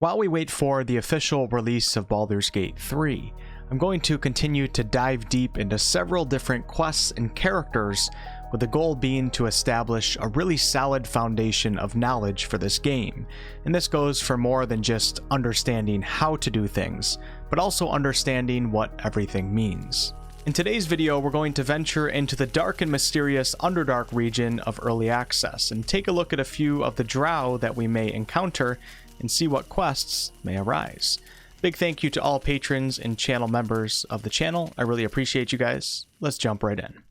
While we wait for the official release of Baldur's Gate 3, I'm going to continue to dive deep into several different quests and characters, with the goal being to establish a really solid foundation of knowledge for this game. And this goes for more than just understanding how to do things, but also understanding what everything means. In today's video, we're going to venture into the dark and mysterious Underdark region of Early Access and take a look at a few of the Drow that we may encounter and see what quests may arise. Big thank you to all patrons and channel members of the channel. I really appreciate you guys. Let's jump right in.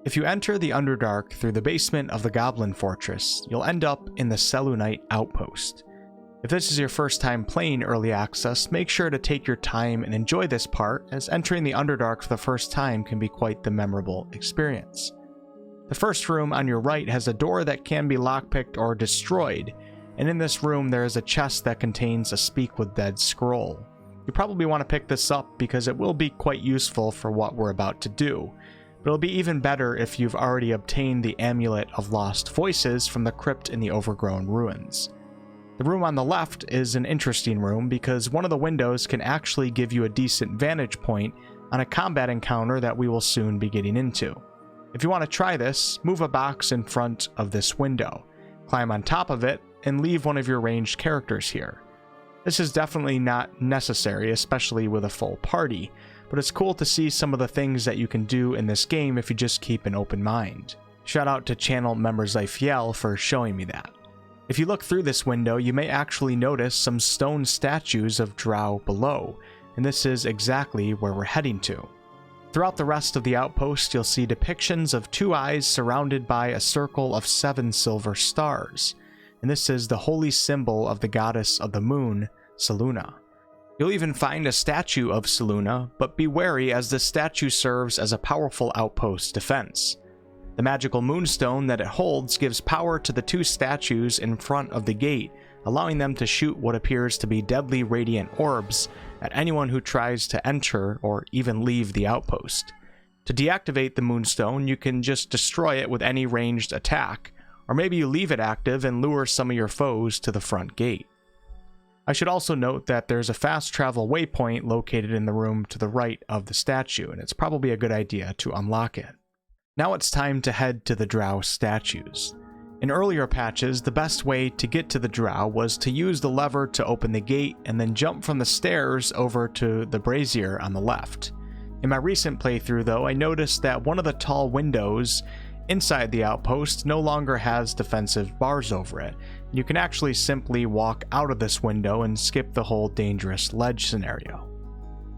If you enter the Underdark through the basement of the Goblin Fortress, you'll end up in the Selunite Outpost. If this is your first time playing Early Access, make sure to take your time and enjoy this part, as entering the Underdark for the first time can be quite the memorable experience. The first room on your right has a door that can be lockpicked or destroyed, and in this room there is a chest that contains a Speak with Dead scroll. You probably want to pick this up because it will be quite useful for what we're about to do, but it'll be even better if you've already obtained the Amulet of Lost Voices from the crypt in the Overgrown Ruins. The room on the left is an interesting room because one of the windows can actually give you a decent vantage point on a combat encounter that we will soon be getting into. If you want to try this, move a box in front of this window, climb on top of it, and leave one of your ranged characters here. This is definitely not necessary, especially with a full party, but it's cool to see some of the things that you can do in this game if you just keep an open mind. Shout out to channel member Zyfiel for showing me that. If you look through this window, you may actually notice some stone statues of Drow below, and this is exactly where we're heading to. Throughout the rest of the outpost, you'll see depictions of two eyes surrounded by a circle of 7 silver stars, and this is the holy symbol of the goddess of the moon, Seluna. You'll even find a statue of Seluna, but be wary as this statue serves as a powerful outpost defense. The magical moonstone that it holds gives power to the 2 statues in front of the gate, allowing them to shoot what appears to be deadly radiant orbs at anyone who tries to enter or even leave the outpost. To deactivate the moonstone, you can just destroy it with any ranged attack, or maybe you leave it active and lure some of your foes to the front gate. I should also note that there's a fast travel waypoint located in the room to the right of the statue, and it's probably a good idea to unlock it. Now it's time to head to the Drow statues. In earlier patches, the best way to get to the Drow was to use the lever to open the gate and then jump from the stairs over to the brazier on the left. In my recent playthrough though, I noticed that one of the tall windows inside the outpost no longer has defensive bars over it. You can actually simply walk out of this window and skip the whole dangerous ledge scenario.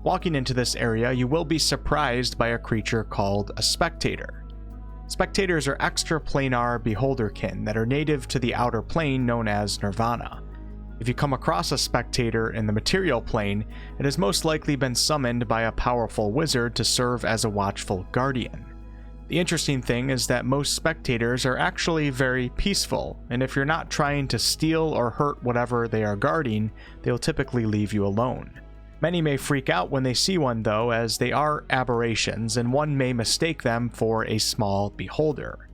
Walking into this area, you will be surprised by a creature called a Spectator. Spectators are extraplanar beholderkin that are native to the outer plane known as Nirvana. If you come across a Spectator in the material plane, it has most likely been summoned by a powerful wizard to serve as a watchful guardian. The interesting thing is that most spectators are actually very peaceful, and if you're not trying to steal or hurt whatever they are guarding, they'll typically leave you alone. Many may freak out when they see one though, as they are aberrations, and one may mistake them for a small beholder.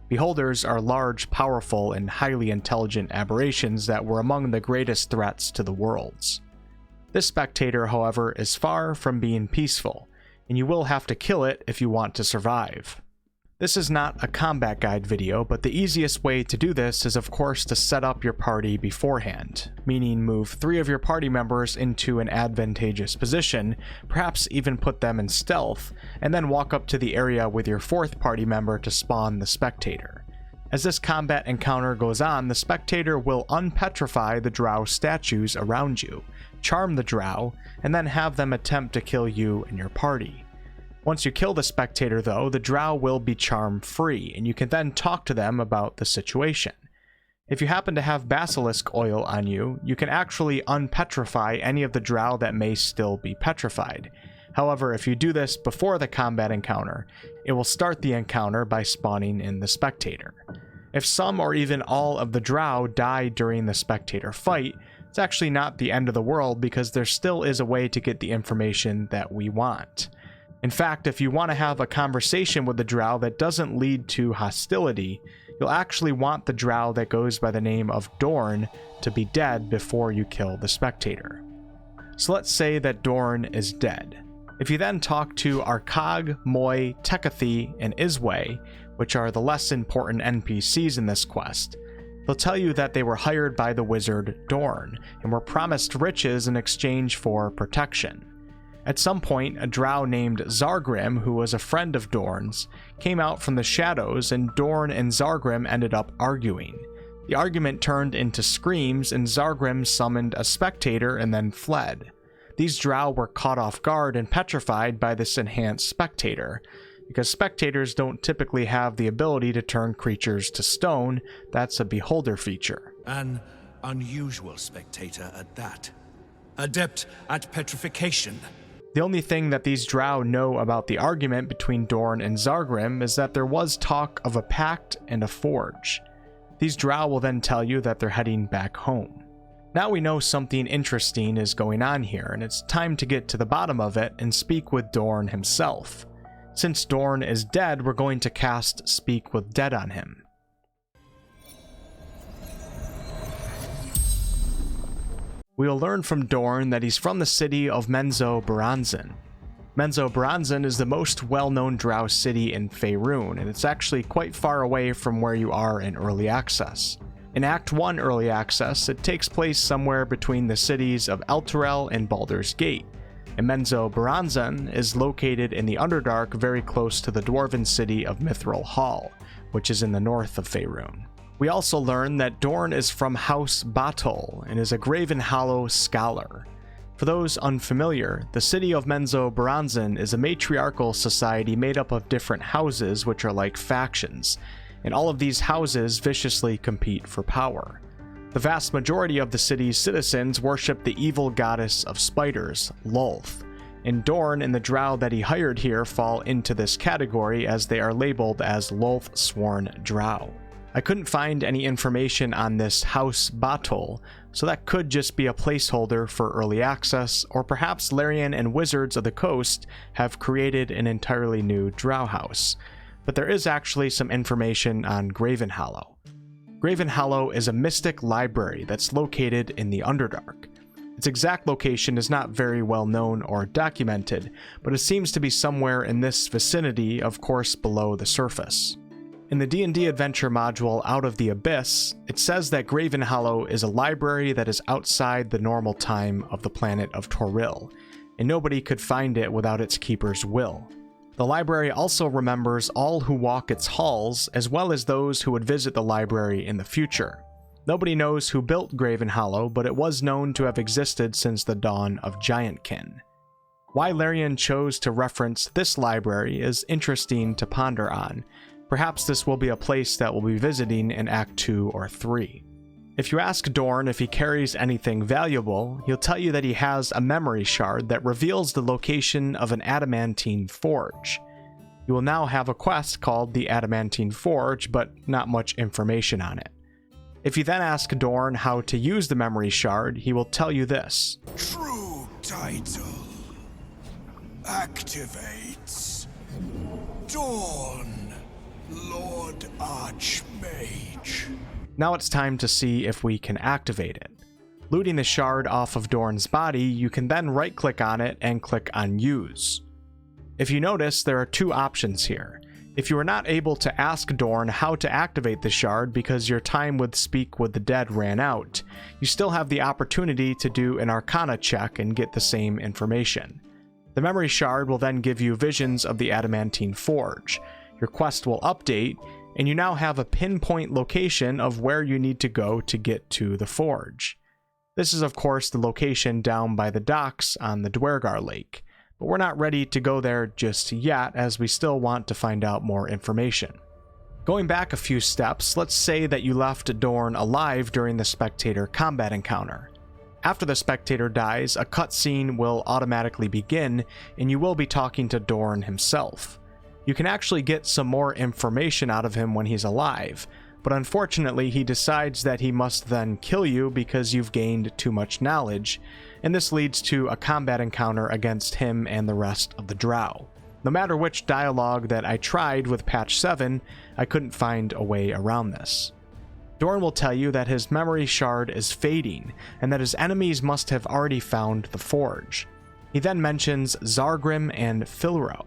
Beholders are large, powerful, and highly intelligent aberrations that were among the greatest threats to the worlds. This Spectator, however, is far from being peaceful, and you will have to kill it if you want to survive. This is not a combat guide video, but the easiest way to do this is of course to set up your party beforehand, meaning move 3 of your party members into an advantageous position, perhaps even put them in stealth, and then walk up to the area with your 4th party member to spawn the Spectator. As this combat encounter goes on, the Spectator will unpetrify the Drow statues around you, charm the Drow, and then have them attempt to kill you and your party. Once you kill the Spectator though, the Drow will be charm free, and you can then talk to them about the situation. If you happen to have basilisk oil on you, you can actually unpetrify any of the Drow that may still be petrified. However, if you do this before the combat encounter, it will start the encounter by spawning in the Spectator. If some or even all of the Drow die during the Spectator fight, it's actually not the end of the world because there still is a way to get the information that we want. In fact, if you want to have a conversation with the Drow that doesn't lead to hostility, you'll actually want the Drow that goes by the name of Dhourn to be dead before you kill the Spectator. So let's say that Dhourn is dead. If you then talk to Arkag, Moy, Tekathi, and Isway, which are the less important NPCs in this quest, they'll tell you that they were hired by the wizard Dhourn and were promised riches in exchange for protection. At some point, a drow named Xargrim, who was a friend of Dhourn's, came out from the shadows, and Dhourn and Xargrim ended up arguing. The argument turned into screams, and Xargrim summoned a Spectator and then fled. These drow were caught off guard and petrified by this enhanced Spectator. Because Spectators don't typically have the ability to turn creatures to stone, that's a beholder feature. An unusual Spectator at that. Adept at petrification. The only thing that these drow know about the argument between Dhourn and Xargrim is that there was talk of a pact and a forge. These drow will then tell you that they're heading back home. Now we know something interesting is going on here, and it's time to get to the bottom of it and speak with Dhourn himself. Since Dhourn is dead, we're going to cast Speak with Dead on him. We'll learn from Dhourn that he's from the city of Menzoberranzan. Menzoberranzan is the most well-known drow city in Faerun, and it's actually quite far away from where you are in Early Access. In Act 1 Early Access, it takes place somewhere between the cities of Elturel and Baldur's Gate, and Menzoberranzan is located in the Underdark very close to the dwarven city of Mithril Hall, which is in the north of Faerun. We also learn that Dhourn is from House Batol and is a Gravenhollow scholar. For those unfamiliar, the city of Menzoberranzan is a matriarchal society made up of different houses which are like factions, and all of these houses viciously compete for power. The vast majority of the city's citizens worship the evil goddess of spiders, Lolth, and Dhourn and the drow that he hired here fall into this category as they are labeled as Lolth-sworn drow. I couldn't find any information on this House Batol, so that could just be a placeholder for early access, or perhaps Larian and Wizards of the Coast have created an entirely new drow house. But there is actually some information on Gravenhollow. Gravenhollow is a mystic library that's located in the Underdark. Its exact location is not very well known or documented, but it seems to be somewhere in this vicinity, of course below the surface. In the D&D adventure module Out of the Abyss, it says that Gravenhollow is a library that is outside the normal time of the planet of Toril, and nobody could find it without its keeper's will. The library also remembers all who walk its halls, as well as those who would visit the library in the future. Nobody knows who built Gravenhollow, but it was known to have existed since the dawn of Giantkin. Why Larian chose to reference this library is interesting to ponder on. Perhaps this will be a place that we'll be visiting in Act 2 or 3. If you ask Dhourn if he carries anything valuable, he'll tell you that he has a memory shard that reveals the location of an Adamantine forge. You will now have a quest called the Adamantine Forge, but not much information on it. If you then ask Dhourn how to use the memory shard, he will tell you this. True title. Activates. Dhourn, Lord Archmage. Now it's time to see if we can activate it. Looting the shard off of Dhourn's body, you can then right-click on it and click on Use. If you notice, there are two options here. If you are not able to ask Dhourn how to activate the shard because your time with Speak with the Dead ran out, you still have the opportunity to do an Arcana check and get the same information. The memory shard will then give you visions of the Adamantine Forge. Your quest will update, and you now have a pinpoint location of where you need to go to get to the forge. This is of course the location down by the docks on the Dwergar Lake, but we're not ready to go there just yet as we still want to find out more information. Going back a few steps, let's say that you left Dhourn alive during the Spectator combat encounter. After the Spectator dies, a cutscene will automatically begin, and you will be talking to Dhourn himself. You can actually get some more information out of him when he's alive, but unfortunately he decides that he must then kill you because you've gained too much knowledge, and this leads to a combat encounter against him and the rest of the Drow. No matter which dialogue that I tried with patch 7, I couldn't find a way around this. Dhourn will tell you that his memory shard is fading, and that his enemies must have already found the forge. He then mentions Xargrim and Filro.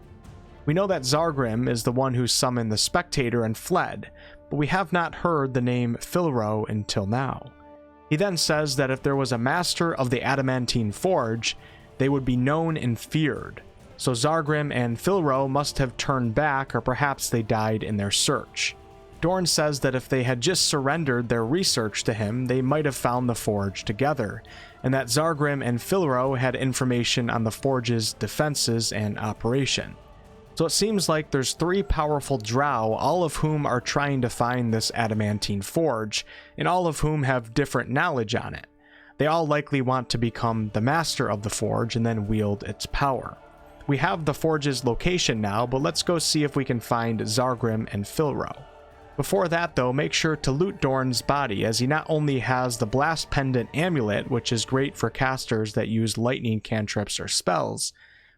We know that Xargrim is the one who summoned the Spectator and fled, but we have not heard the name Filro until now. He then says that if there was a master of the Adamantine forge, they would be known and feared. So Xargrim and Filro must have turned back, or perhaps they died in their search. Dhourn says that if they had just surrendered their research to him, they might have found the forge together, and that Xargrim and Filro had information on the forge's defenses and operation. So it seems like there's 3 powerful Drow, all of whom are trying to find this Adamantine forge, and all of whom have different knowledge on it. They all likely want to become the master of the forge and then wield its power. We have the forge's location now, but let's go see if we can find Xargrim and Filro. Before that though, make sure to loot Dhourn's body, as he not only has the Blast Pendant Amulet, which is great for casters that use lightning cantrips or spells,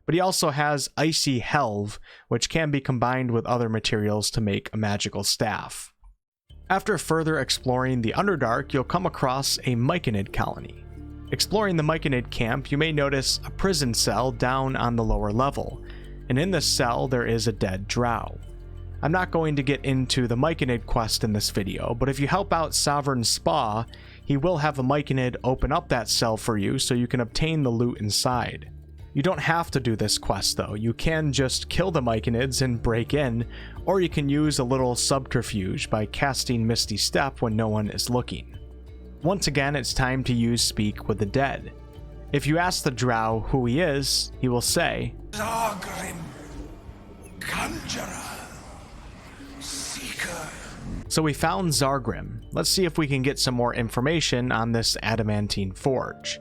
but he also has Icy Helve, which can be combined with other materials to make a magical staff. After further exploring the Underdark, you'll come across a Myconid colony. Exploring the Myconid camp, you may notice a prison cell down on the lower level, and in this cell there is a dead Drow. I'm not going to get into the Myconid quest in this video, but if you help out Sovereign Spa, he will have a Myconid open up that cell for you so you can obtain the loot inside. You don't have to do this quest though, you can just kill the Myconids and break in, or you can use a little subterfuge by casting Misty Step when no one is looking. Once again, it's time to use Speak with the Dead. If you ask the Drow who he is, he will say, Xargrim, Conjurer, Seeker. So we found Xargrim. Let's see if we can get some more information on this Adamantine forge.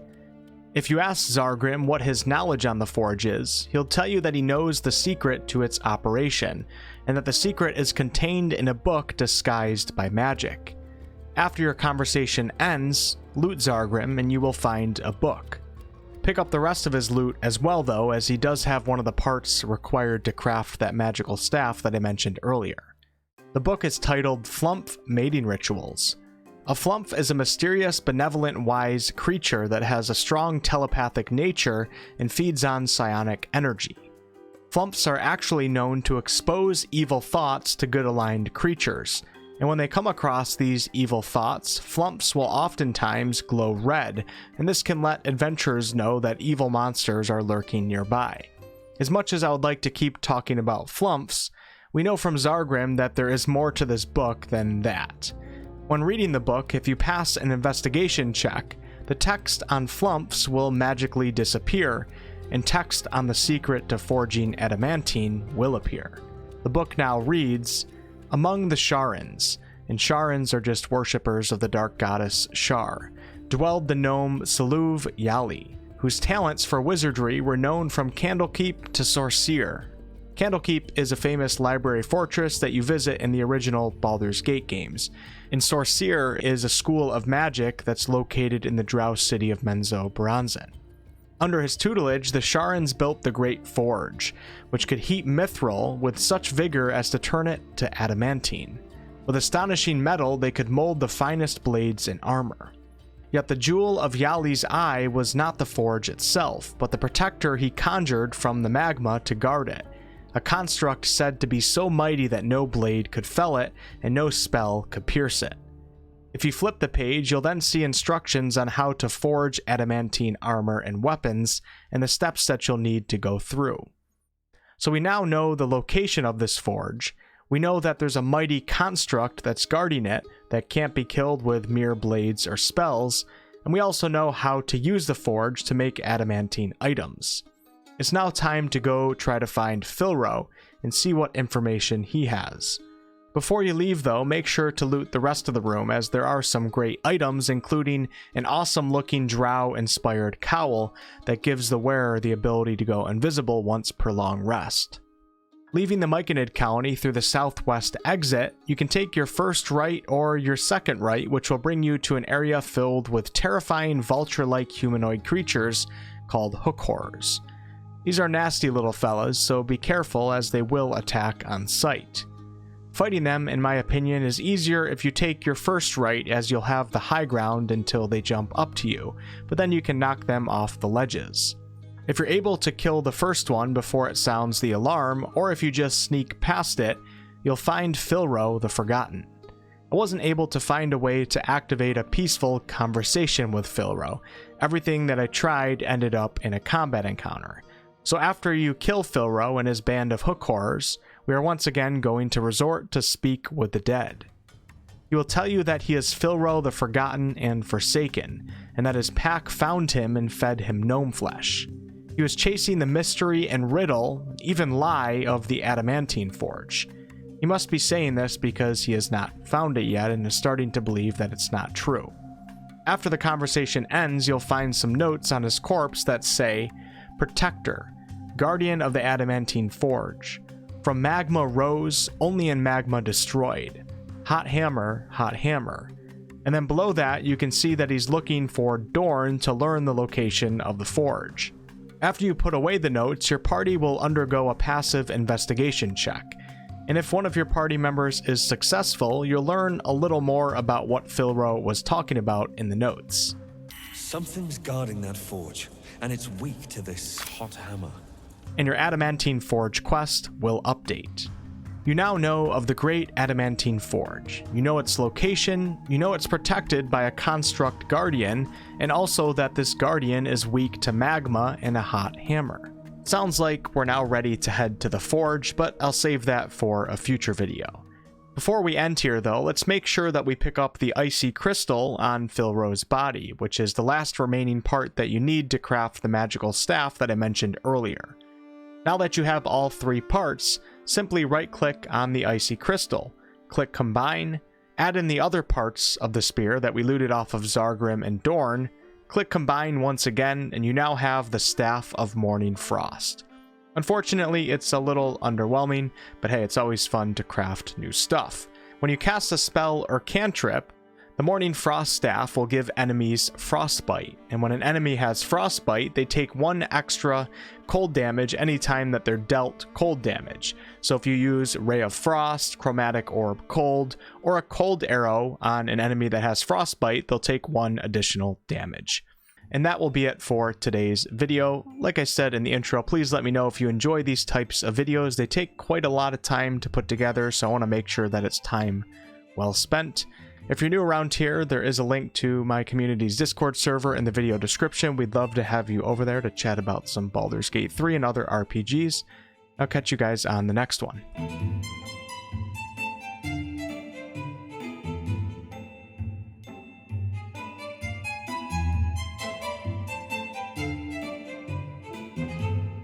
If you ask Xargrim what his knowledge on the forge is, he'll tell you that he knows the secret to its operation, and that the secret is contained in a book disguised by magic. After your conversation ends, loot Xargrim and you will find a book. Pick up the rest of his loot as well though, as he does have one of the parts required to craft that magical staff that I mentioned earlier. The book is titled Flumph Mating Rituals. A Flumph is a mysterious, benevolent, wise creature that has a strong telepathic nature and feeds on psionic energy. Flumphs are actually known to expose evil thoughts to good-aligned creatures, and when they come across these evil thoughts, Flumphs will oftentimes glow red, and this can let adventurers know that evil monsters are lurking nearby. As much as I would like to keep talking about Flumphs, we know from Xargrim that there is more to this book than that. When reading the book, if you pass an investigation check, the text on Flumphs will magically disappear, and text on the secret to forging adamantine will appear. The book now reads, Among the Sharans, and Sharans are just worshippers of the dark goddess Shar, dwelled the gnome Seluv Yali, whose talents for wizardry were known from Candlekeep to Sorceer. Candlekeep is a famous library fortress that you visit in the original Baldur's Gate games, and Sorceer is a school of magic that's located in the Drow city of Menzoberranzan. Under his tutelage, the Sharans built the Great Forge, which could heat mithril with such vigor as to turn it to adamantine. With astonishing metal, they could mold the finest blades and armor. Yet the jewel of Yali's eye was not the forge itself, but the protector he conjured from the magma to guard it, a construct said to be so mighty that no blade could fell it and no spell could pierce it. If you flip the page, you'll then see instructions on how to forge adamantine armor and weapons, and the steps that you'll need to go through. So we now know the location of this forge. We know that there's a mighty construct that's guarding it that can't be killed with mere blades or spells, and we also know how to use the forge to make adamantine items. It's now time to go try to find Filro and see what information he has. Before you leave though, make sure to loot the rest of the room, as there are some great items, including an awesome looking Drow inspired cowl that gives the wearer the ability to go invisible once per long rest. Leaving the Myconid colony through the southwest exit, you can take your first right or your second right, which will bring you to an area filled with terrifying vulture-like humanoid creatures called hook horrors. These are nasty little fellas, so be careful as they will attack on sight. Fighting them, in my opinion, is easier if you take your first right, as you'll have the high ground until they jump up to you, but then you can knock them off the ledges. If you're able to kill the first one before it sounds the alarm, or if you just sneak past it, you'll find Filro the Forgotten. I wasn't able to find a way to activate a peaceful conversation with Filro. Everything that I tried ended up in a combat encounter. So after you kill Filro and his band of hook horrors, we are once again going to resort to speak with the dead. He will tell you that he is Filro the Forgotten and Forsaken, and that his pack found him and fed him gnome flesh. He was chasing the mystery and riddle, even lie, of the Adamantine Forge. He must be saying this because he has not found it yet and is starting to believe that it's not true. After the conversation ends, you'll find some notes on his corpse that say, Protector, Guardian of the Adamantine Forge. From magma rose, only in magma destroyed. Hot hammer, hot hammer. And then below that, you can see that he's looking for Dhourn to learn the location of the forge. After you put away the notes, your party will undergo a passive investigation check. And if one of your party members is successful, you'll learn a little more about what Filro was talking about in the notes. Something's guarding that forge, and it's weak to this hot hammer. And your Adamantine Forge quest will update. You now know of the great Adamantine Forge. You know its location, you know it's protected by a construct guardian, and also that this guardian is weak to magma and a hot hammer. Sounds like we're now ready to head to the forge, but I'll save that for a future video. Before we end here though, let's make sure that we pick up the icy crystal on Filro's body, which is the last remaining part that you need to craft the magical staff that I mentioned earlier. Now that you have all three parts, simply right-click on the icy crystal, click Combine, add in the other parts of the spear that we looted off of Xargrim and Dhourn, click Combine once again, and you now have the Staff of Morning Frost. Unfortunately, it's a little underwhelming, but hey, it's always fun to craft new stuff. When you cast a spell or cantrip, the Morning Frost Staff will give enemies Frostbite, and when an enemy has Frostbite, they take 1 extra cold damage anytime that they're dealt cold damage. So if you use Ray of Frost, Chromatic Orb Cold, or a cold arrow on an enemy that has Frostbite, they'll take 1 additional damage. And that will be it for today's video. Like I said in the intro, please let me know if you enjoy these types of videos. They take quite a lot of time to put together, so I want to make sure that it's time well spent. If you're new around here, there is a link to my community's Discord server in the video description. We'd love to have you over there to chat about some Baldur's Gate 3 and other RPGs. I'll catch you guys on the next one.